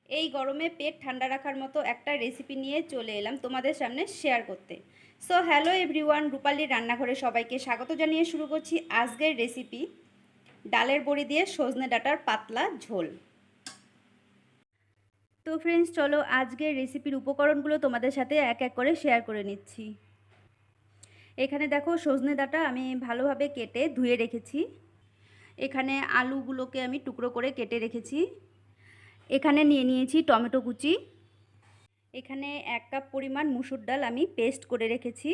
এই গরমে পেট ঠান্ডা রাখার মতো একটা রেসিপি নিয়ে চলে এলাম তোমাদের সামনে শেয়ার করতে। সো হ্যালো এভরিওয়ান, রূপালীর রান্নাঘরে সবাইকে স্বাগত জানিয়ে শুরু করছি আজকের রেসিপি, ডালের বড়ি দিয়ে সজনে ডাঁটার পাতলা ঝোল। তো ফ্রেন্ডস, চলো আজকের রেসিপির উপকরণগুলো তোমাদের সাথে এক এক করে শেয়ার করে নিচ্ছি। এখানে দেখো, সজনে ডাঁটা আমি ভালোভাবে কেটে ধুয়ে রেখেছি। এখানে আলুগুলোকে আমি টুকরো করে কেটে রেখেছি। এখানে নিয়ে নিয়েছি টমেটো কুচি। এখানে 1 কাপ পরিমাণ মুসুর ডাল আমি পেস্ট করে রেখেছি।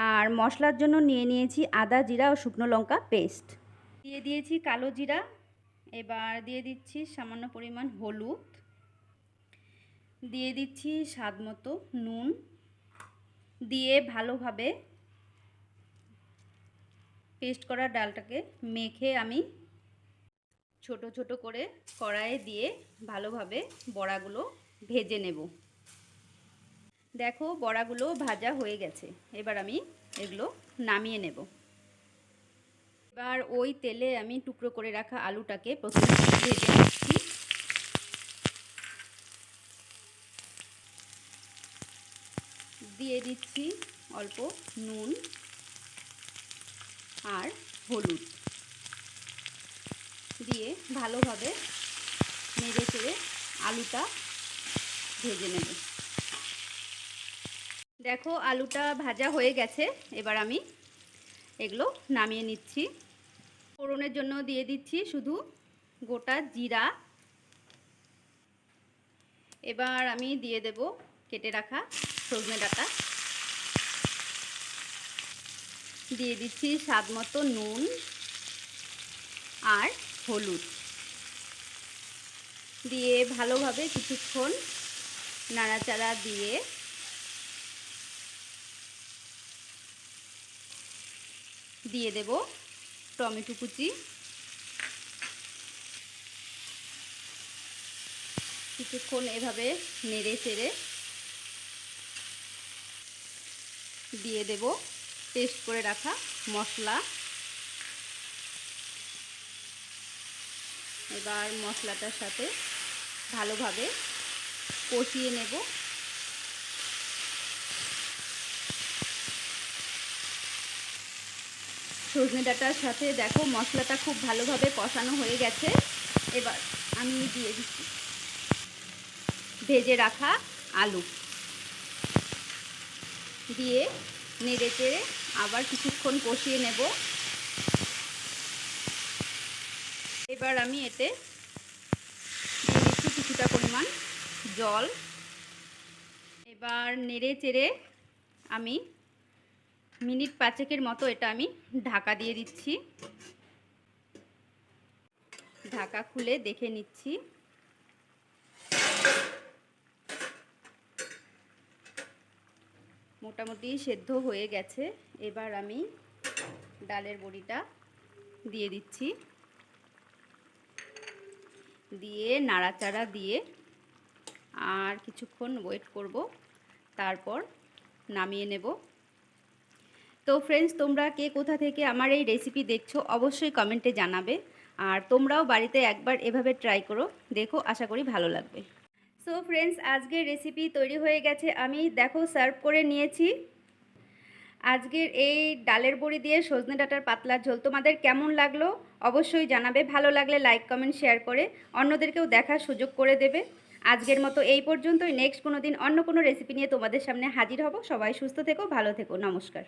আর মশলার জন্য নিয়ে নিয়েছি আদা, জিরা ও শুকনো লঙ্কা পেস্ট। দিয়ে দিয়েছি কালো জিরা। এবার দিয়ে দিচ্ছি সামান্য পরিমাণ হলুদ, দিয়ে দিচ্ছি স্বাদ মতো নুন। দিয়ে ভালোভাবে পেস্ট করা ডালটাকে মেখে আমি ছোট ছোট করে কড়াইয়ে দিয়ে ভালোভাবে বড়াগুলো ভেজে নেব। দেখো, বড়াগুলো ভাজা হয়ে গেছে। এবার আমি এগুলো নামিয়ে নেব। এবার ওই তেলে আমি টুকরো করে রাখা আলুটাকে প্রথমে ভেজে নিচ্ছি। দিয়ে দিচ্ছি অল্প নুন আর হলুদ, দিয়ে ভালোভাবে নেড়ে চেড়ে আলুটা ভেজে নেব। দেখো, আলুটা ভাজা হয়ে গেছে। এবার আমি এগুলো নামিয়ে নিচ্ছি। ফোড়নের জন্য দিয়ে দিচ্ছি শুধু গোটা জিরা। এবার আমি দিয়ে দেব কেটে রাখা সজনে ডাঁটা। দিয়ে দিচ্ছি স্বাদ মতো নুন আর হলুদ। দিয়ে ভালোভাবে কিছুক্ষণ নাড়াচাড়া দিয়ে দিয়ে দেব টমেটো কুচি। কিছুক্ষণ এভাবে নেড়ে চেড়ে দিয়ে দেব পেস্ট করে রাখা মশলা। এবার মশলাটার সাথে ভালোভাবে কষিয়ে নেব। সজনে ডাঁটার সাথে দেখো মশলাটা খুব ভালোভাবে কষানো হয়ে গেছে। এবার আমি দিয়ে দিচ্ছি ভেজে রাখা আলু। দিয়ে নেড়ে চেড়ে আবার কিছুক্ষণ কষিয়ে নেব। এবার আমি এতে দিয়ে দিচ্ছি কিছুটা পরিমাণ জল। এবার নেড়ে চেড়ে আমি মিনিট 5 মতো এটা আমি ঢাকা দিয়ে দিচ্ছি। ঢাকা খুলে দেখে নিচ্ছি। মোটামুটি সেদ্ধ হয়ে গেছে। এবার আমি ডালের বড়িটা দিয়ে দিচ্ছি। দিয়ে নাড়াচাড়া দিয়ে আর কিছুক্ষণ ওয়েট করব, তারপর নামিয়ে নেব। তো ফ্রেন্ডস, তোমরা কে কোথা থেকে আমার এই রেসিপি দেখছো অবশ্যই কমেন্টে জানাবে। আর তোমরাও বাড়িতে একবার এভাবে ট্রাই করো, দেখো, আশা করি ভালো লাগবে। সো ফ্রেন্ডস, আজকের রেসিপি তৈরি হয়ে গেছে। আমি দেখো সার্ভ করে নিয়েছি আজকের এই ডালের বড়ি দিয়ে সজনে ডাঁটার পাতলা ঝোল। তোমাদের কেমন লাগলো অবশ্যই জানাবে। ভালো লাগলে লাইক, কমেন্ট, শেয়ার করে অন্যদেরকেও দেখার সুযোগ করে দেবে। আজকের মতো এই পর্যন্তই। নেক্সট কোনো দিন অন্য কোনো রেসিপি নিয়ে তোমাদের সামনে হাজির হব। সবাই সুস্থ থেকো, ভালো থেকো। নমস্কার।